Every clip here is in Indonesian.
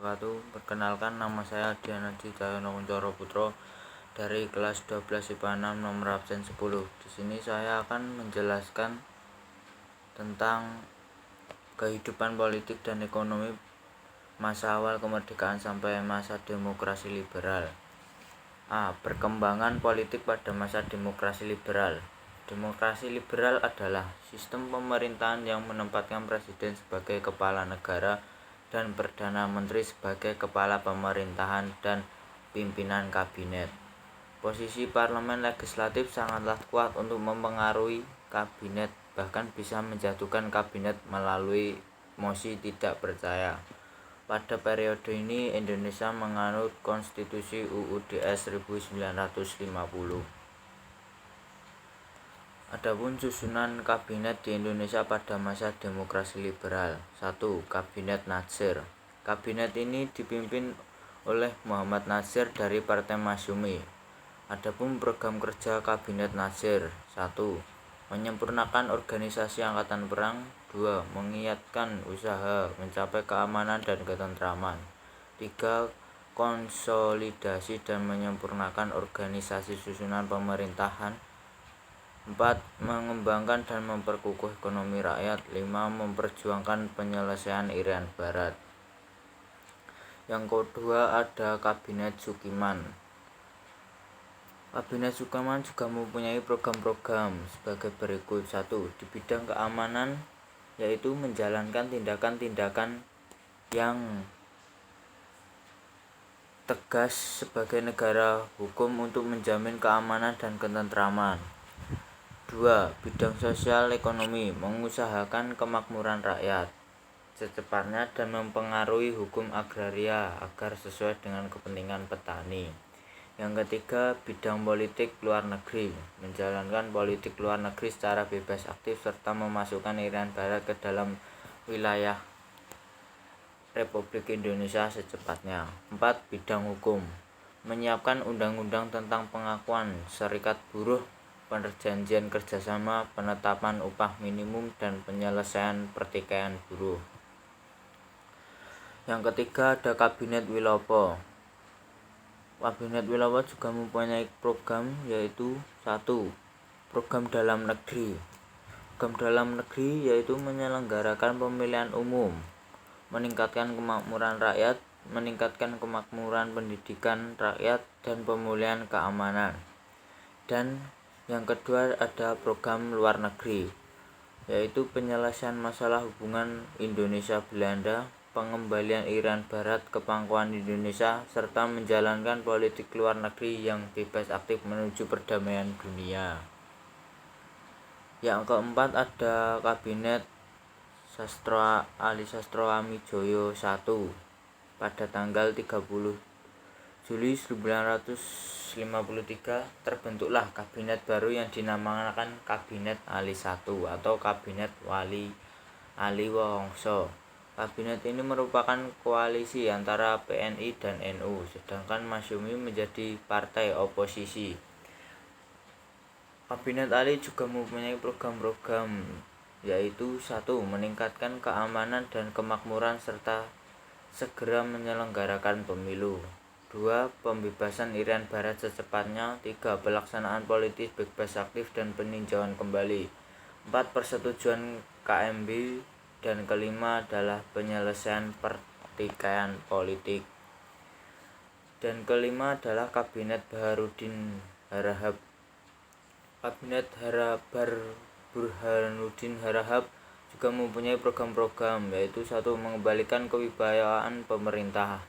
wabarakatuh. Perkenalkan, nama saya Diana Cahyono Kuncoro Putro dari kelas 12 IPA 6 nomor absen 10. Di sini saya akan menjelaskan tentang kehidupan politik dan ekonomi masa awal kemerdekaan sampai masa demokrasi liberal. Perkembangan politik pada masa demokrasi liberal. Demokrasi liberal adalah sistem pemerintahan yang menempatkan presiden sebagai kepala negara dan Perdana Menteri sebagai kepala pemerintahan dan pimpinan kabinet. Posisi parlemen legislatif sangatlah kuat untuk mempengaruhi kabinet, bahkan bisa menjatuhkan kabinet melalui mosi tidak percaya. Pada periode ini Indonesia menganut Konstitusi UUD 1950. Adapun susunan kabinet di Indonesia pada masa demokrasi liberal. 1. Kabinet Natsir. Kabinet ini dipimpin oleh Muhammad Natsir dari Partai Masyumi. Adapun program kerja Kabinet Natsir. 1. Menyempurnakan organisasi angkatan perang. 2. Mengiatkan usaha mencapai keamanan dan ketentraman. 3. Konsolidasi dan menyempurnakan organisasi susunan pemerintahan. 4. Mengembangkan dan memperkukuh ekonomi rakyat. 5. Memperjuangkan penyelesaian Irian Barat. Yang kedua ada Kabinet Sukiman. Kabinet Sukiman juga mempunyai program-program sebagai berikut. 1. Di bidang keamanan, yaitu menjalankan tindakan-tindakan yang tegas sebagai negara hukum untuk menjamin keamanan dan ketentraman. 2. Bidang sosial ekonomi, mengusahakan kemakmuran rakyat secepatnya dan mempengaruhi hukum agraria agar sesuai dengan kepentingan petani. Yang ketiga, bidang politik luar negeri, menjalankan politik luar negeri secara bebas aktif serta memasukkan Irian Barat ke dalam wilayah Republik Indonesia secepatnya. 4. Bidang hukum, menyiapkan undang-undang tentang pengakuan serikat buruh, perjanjian kerjasama, penetapan upah minimum, dan penyelesaian pertikaian buruh. Yang ketiga ada Kabinet Wilopo. Kabinet Wilopo juga mempunyai program, yaitu 1. Program dalam negeri. Program dalam negeri yaitu menyelenggarakan pemilihan umum, meningkatkan kemakmuran rakyat, meningkatkan kemakmuran pendidikan rakyat, dan pemulihan keamanan. Dan yang kedua ada program luar negeri, yaitu penyelesaian masalah hubungan Indonesia-Belanda, pengembalian Irian Barat ke pangkuan Indonesia, serta menjalankan politik luar negeri yang bebas aktif menuju perdamaian dunia. Yang keempat ada Kabinet Ali Sastroamidjojo I. Pada tanggal 30 Juli 1953 terbentuklah kabinet baru yang dinamakan Kabinet Ali I atau Kabinet Ali Wongso. Kabinet ini merupakan koalisi antara PNI dan NU, sedangkan Masyumi menjadi partai oposisi. Kabinet Ali juga mempunyai program-program, yaitu 1. Meningkatkan keamanan dan kemakmuran serta segera menyelenggarakan pemilu. 2. Pembebasan Irian Barat secepatnya. 3. Pelaksanaan politik bebas aktif dan peninjauan kembali. 4. Persetujuan KMB. Dan kelima adalah penyelesaian pertikaian politik. Dan kelima adalah Kabinet Baharudin Harahap. Kabinet Burhanuddin Harahap juga mempunyai program-program, yaitu 1. Mengembalikan kewibawaan pemerintah,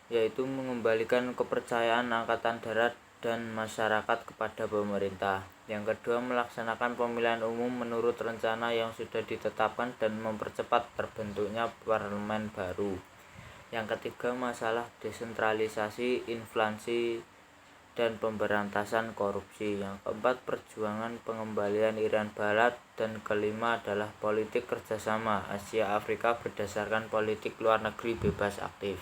yaitu mengembalikan kepercayaan angkatan darat dan masyarakat kepada pemerintah. Yang kedua, melaksanakan pemilihan umum menurut rencana yang sudah ditetapkan dan mempercepat terbentuknya parlemen baru. Yang ketiga, masalah desentralisasi, inflasi, dan pemberantasan korupsi. Yang keempat, perjuangan pengembalian Irian Barat. Dan kelima adalah politik kerjasama Asia Afrika berdasarkan politik luar negeri bebas aktif.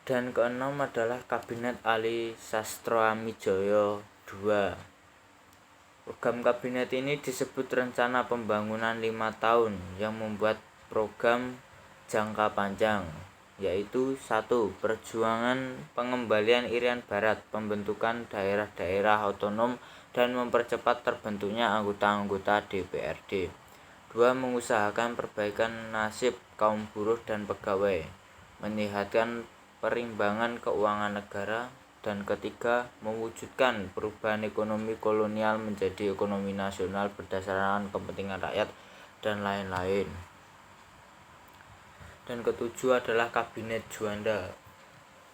Dan keenam adalah Kabinet Ali Sastroamidjojo II. Program kabinet ini disebut Rencana Pembangunan 5 tahun yang membuat program jangka panjang, yaitu 1. Perjuangan pengembalian Irian Barat, pembentukan daerah-daerah otonom dan mempercepat terbentuknya anggota-anggota DPRD. 2. Mengusahakan perbaikan nasib kaum buruh dan pegawai, menyehatkan perimbangan keuangan negara. Dan ketiga, mewujudkan perubahan ekonomi kolonial menjadi ekonomi nasional berdasarkan kepentingan rakyat dan lain-lain. Dan ketujuh adalah Kabinet Juanda.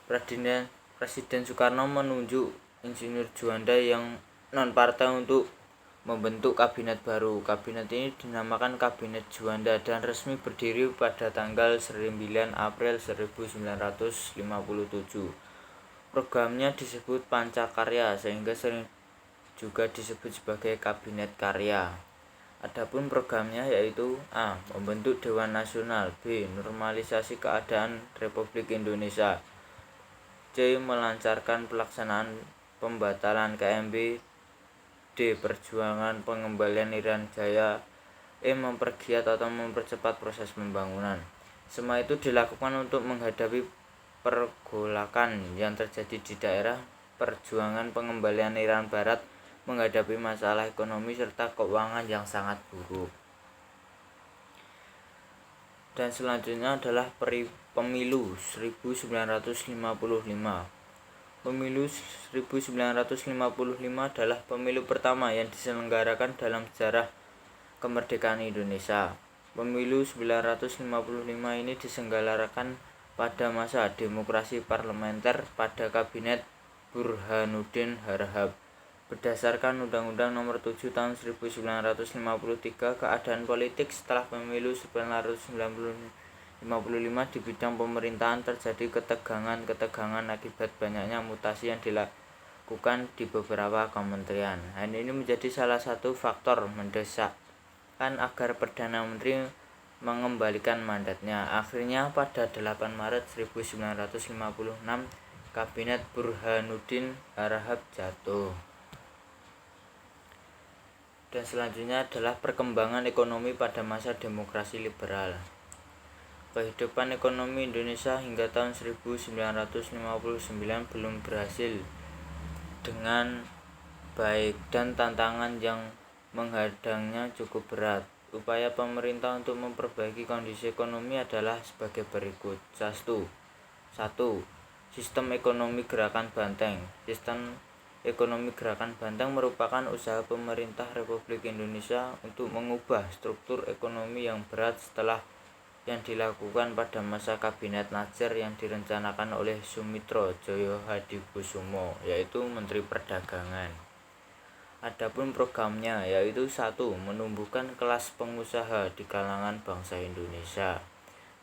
Presiden Soekarno menunjuk Insinyur Juanda yang non-partai untuk membentuk kabinet baru. Kabinet ini dinamakan Kabinet Juanda dan resmi berdiri pada tanggal 9 April 1957. Programnya disebut Pancakarya sehingga sering juga disebut sebagai Kabinet Karya. Adapun programnya yaitu A. Membentuk Dewan Nasional, B. Normalisasi keadaan Republik Indonesia, C. Melancarkan pelaksanaan pembatalan KMB, D. Perjuangan pengembalian Irian Jaya, E. Mempergiat atau mempercepat proses pembangunan. Semua itu dilakukan untuk menghadapi pergolakan yang terjadi di daerah, perjuangan pengembalian Irian Barat, menghadapi masalah ekonomi serta keuangan yang sangat buruk. Dan selanjutnya adalah Pemilu 1955. Pemilu 1955 adalah pemilu pertama yang diselenggarakan dalam sejarah kemerdekaan Indonesia. Pemilu 1955 ini diselenggarakan pada masa demokrasi parlementer pada Kabinet Burhanuddin Harahap. Berdasarkan Undang-Undang Nomor 7 Tahun 1953, keadaan politik setelah pemilu 1955 di bidang pemerintahan terjadi ketegangan akibat banyaknya mutasi yang dilakukan di beberapa kementerian. Hal ini menjadi salah satu faktor mendesakkan agar Perdana Menteri mengembalikan mandatnya. Akhirnya pada 8 Maret 1956 Kabinet Burhanuddin Harahap jatuh. Dan selanjutnya adalah perkembangan ekonomi pada masa demokrasi liberal. Kehidupan ekonomi Indonesia hingga tahun 1959 belum berhasil dengan baik dan tantangan yang menghadangnya cukup berat. Upaya pemerintah untuk memperbaiki kondisi ekonomi adalah sebagai berikut. 1. Sistem ekonomi gerakan Banteng. Sistem ekonomi gerakan Banteng merupakan usaha pemerintah Republik Indonesia untuk mengubah struktur ekonomi yang berat setelah yang dilakukan pada masa Kabinet Nadsir yang direncanakan oleh Sumitro Joyo Hadikusumo, yaitu Menteri Perdagangan. Adapun programnya yaitu 1. Menumbuhkan kelas pengusaha di kalangan bangsa Indonesia.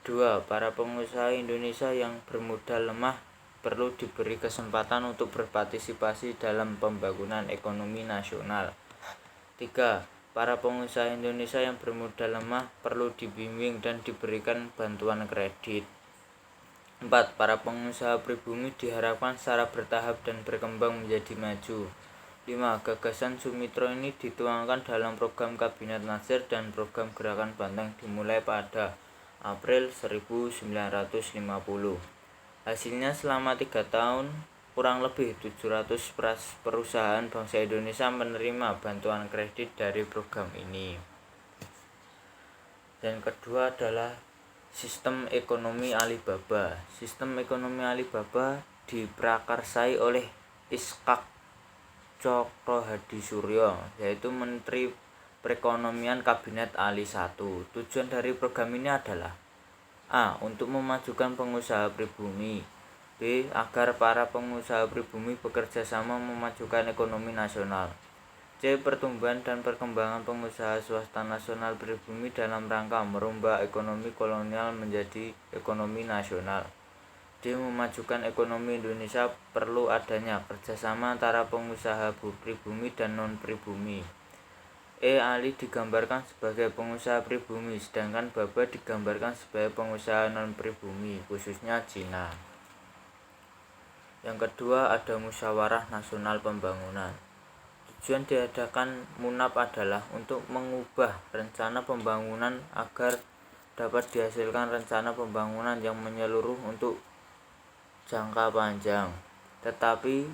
2. Para pengusaha Indonesia yang bermodal lemah perlu diberi kesempatan untuk berpartisipasi dalam pembangunan ekonomi nasional. 3. Para pengusaha Indonesia yang bermodal lemah perlu dibimbing dan diberikan bantuan kredit. 4. Para pengusaha pribumi diharapkan secara bertahap dan berkembang menjadi maju. 5. Gagasan Sumitro ini dituangkan dalam program Kabinet Nadsir dan program Gerakan Banteng dimulai pada April 1950. Hasilnya selama 3 tahun, kurang lebih 700 perusahaan bangsa Indonesia menerima bantuan kredit dari program ini. Dan kedua adalah sistem ekonomi Alibaba. Sistem ekonomi Alibaba diprakarsai oleh Ishak Cokro Hadi Suryo, yaitu Menteri Perekonomian Kabinet Ali I. Tujuan dari program ini adalah A. Untuk memajukan pengusaha pribumi, B. Agar para pengusaha pribumi bekerja sama memajukan ekonomi nasional, C. Pertumbuhan dan perkembangan pengusaha swasta nasional pribumi dalam rangka merubah ekonomi kolonial menjadi ekonomi nasional, D. Memajukan ekonomi Indonesia perlu adanya kerjasama antara pengusaha pribumi dan non-pribumi. E. Ali digambarkan sebagai pengusaha pribumi, sedangkan Baba digambarkan sebagai pengusaha non-pribumi, khususnya Cina. Yang kedua ada Musyawarah Nasional Pembangunan. Tujuan diadakan MUNAP adalah untuk mengubah rencana pembangunan agar dapat dihasilkan rencana pembangunan yang menyeluruh untuk jangka panjang. Tetapi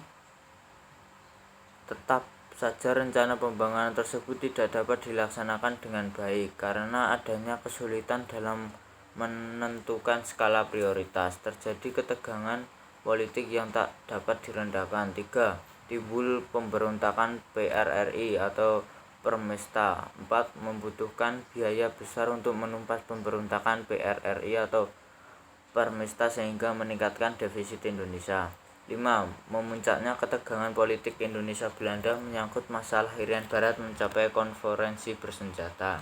tetap saja rencana pembangunan tersebut tidak dapat dilaksanakan dengan baik karena adanya kesulitan dalam menentukan skala prioritas. Terjadi ketegangan politik yang tak dapat direndahkan. 3. Timbul pemberontakan PRRI atau Permesta. 4. Membutuhkan biaya besar untuk menumpas pemberontakan PRRI atau Permesta sehingga meningkatkan defisit Indonesia. 5. Memuncaknya ketegangan politik Indonesia Belanda menyangkut masalah Irian Barat mencapai konferensi bersenjata.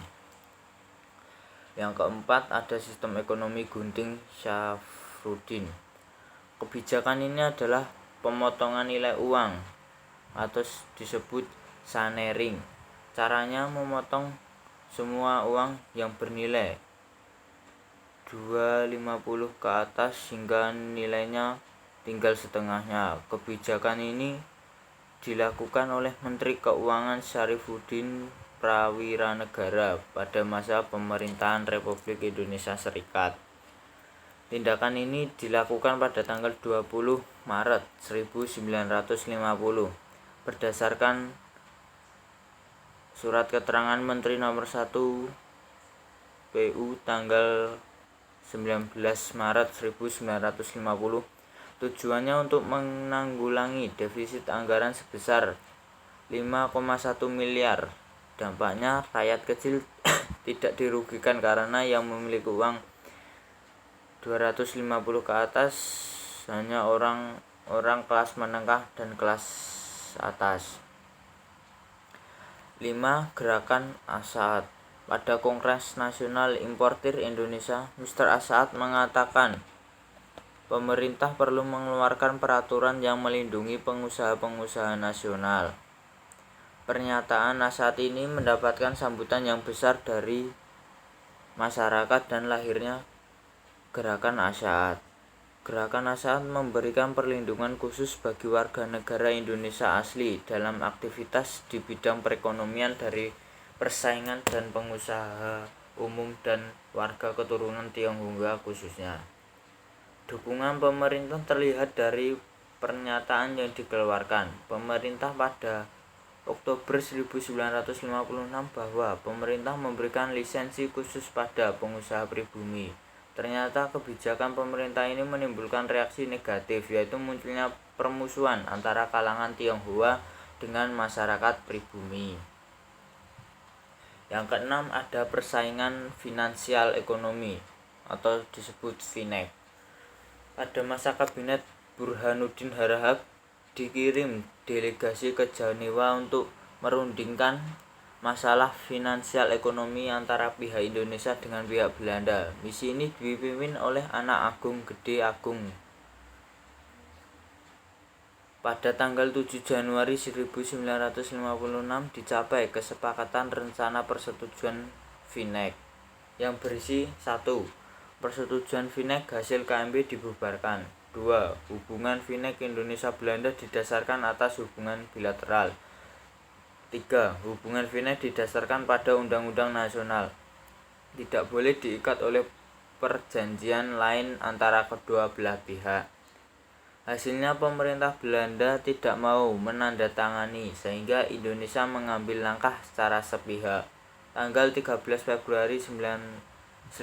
Yang keempat, ada sistem ekonomi gunting Syafruddin. Kebijakan ini adalah pemotongan nilai uang atau disebut sanering. Caranya memotong semua uang yang bernilai 250 ke atas hingga nilainya tinggal setengahnya. Kebijakan ini dilakukan oleh Menteri Keuangan Syarifuddin Prawiranegara pada masa pemerintahan Republik Indonesia Serikat. Tindakan ini dilakukan pada tanggal 20 Maret 1950 berdasarkan Surat Keterangan Menteri Nomor 1 PU tanggal 19 Maret 1950. Tujuannya untuk menanggulangi defisit anggaran sebesar 5,1 miliar. Dampaknya rakyat kecil tidak dirugikan karena yang memiliki uang 250 ke atas hanya orang kelas menengah dan kelas atas. 5. Gerakan Asaat. Pada Kongres Nasional Importir Indonesia, Mr. Asaat mengatakan pemerintah perlu mengeluarkan peraturan yang melindungi pengusaha-pengusaha nasional. Pernyataan Asaat ini mendapatkan sambutan yang besar dari masyarakat dan lahirnya Gerakan Asaat. Gerakan Asaat memberikan perlindungan khusus bagi warga negara Indonesia asli dalam aktivitas di bidang perekonomian dari persaingan dan pengusaha umum dan warga keturunan Tionghoa khususnya. Dukungan pemerintah terlihat dari pernyataan yang dikeluarkan pemerintah pada Oktober 1956 bahwa pemerintah memberikan lisensi khusus pada pengusaha pribumi. Ternyata kebijakan pemerintah ini menimbulkan reaksi negatif, yaitu munculnya permusuhan antara kalangan Tionghoa dengan masyarakat pribumi. Yang keenam, ada persaingan finansial ekonomi atau disebut FINEK. Pada masa kabinet Burhanuddin Harahap dikirim delegasi ke Jenewa untuk merundingkan masalah finansial ekonomi antara pihak Indonesia dengan pihak Belanda. Misi ini dipimpin oleh anak Agung Gede Agung. Pada tanggal 7 Januari 1956 dicapai kesepakatan rencana persetujuan FINEK yang berisi 1. Persetujuan FINEK hasil KMB dibubarkan. 2. Hubungan FINEK Indonesia Belanda didasarkan atas hubungan bilateral. 3. Hubungan FINEK didasarkan pada undang-undang nasional. Tidak boleh diikat oleh perjanjian lain antara kedua belah pihak. Hasilnya pemerintah Belanda tidak mau menandatangani sehingga Indonesia mengambil langkah secara sepihak. Tanggal 13 Februari 1956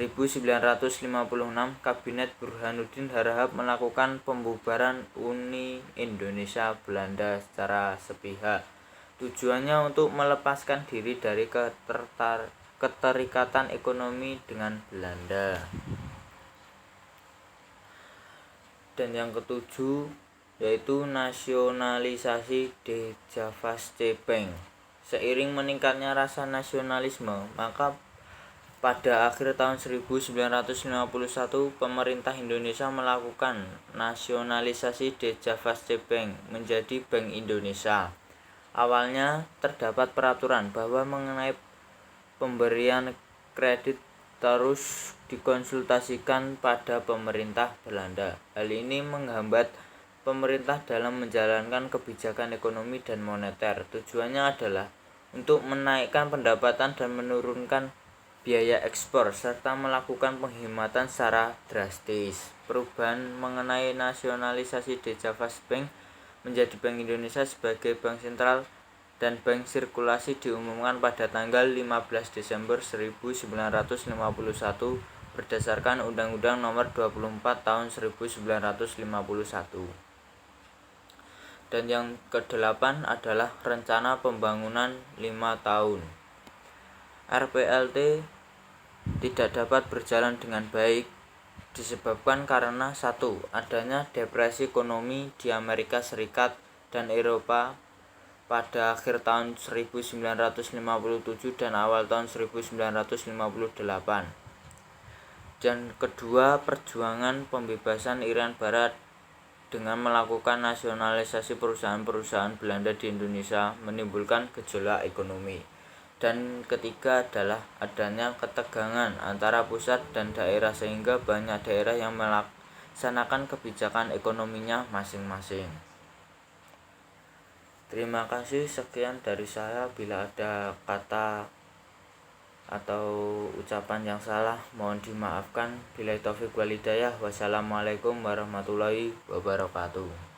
Kabinet Burhanuddin Harahap melakukan pembubaran Uni Indonesia Belanda secara sepihak. Tujuannya untuk melepaskan diri dari keterikatan ekonomi dengan Belanda. Dan yang ketujuh yaitu nasionalisasi Dejavasche Bank. Seiring meningkatnya rasa nasionalisme, maka pada akhir tahun 1951 pemerintah Indonesia melakukan nasionalisasi Dejavasche Bank menjadi Bank Indonesia. Awalnya terdapat peraturan bahwa mengenai pemberian kredit terus dikonsultasikan pada pemerintah Belanda. Hal ini menghambat pemerintah dalam menjalankan kebijakan ekonomi dan moneter. Tujuannya adalah untuk menaikkan pendapatan dan menurunkan biaya ekspor serta melakukan penghematan secara drastis. Perubahan mengenai nasionalisasi The Java Bank menjadi Bank Indonesia sebagai bank sentral dan bank sirkulasi diumumkan pada tanggal 15 Desember 1951 berdasarkan Undang-Undang Nomor 24 Tahun 1951. Dan yang ke-8 adalah Rencana Pembangunan 5 tahun. RPLT tidak dapat berjalan dengan baik disebabkan karena 1. Adanya depresi ekonomi di Amerika Serikat dan Eropa pada akhir tahun 1957 dan awal tahun 1958. Dan kedua, perjuangan pembebasan Irian Barat dengan melakukan nasionalisasi perusahaan-perusahaan Belanda di Indonesia menimbulkan gejolak ekonomi. Dan ketiga adalah adanya ketegangan antara pusat dan daerah sehingga banyak daerah yang melaksanakan kebijakan ekonominya masing-masing. Terima kasih, sekian dari saya. Bila ada kata atau ucapan yang salah mohon dimaafkan. Billahi taufiq wal hidayah. Wassalamualaikum warahmatullahi wabarakatuh.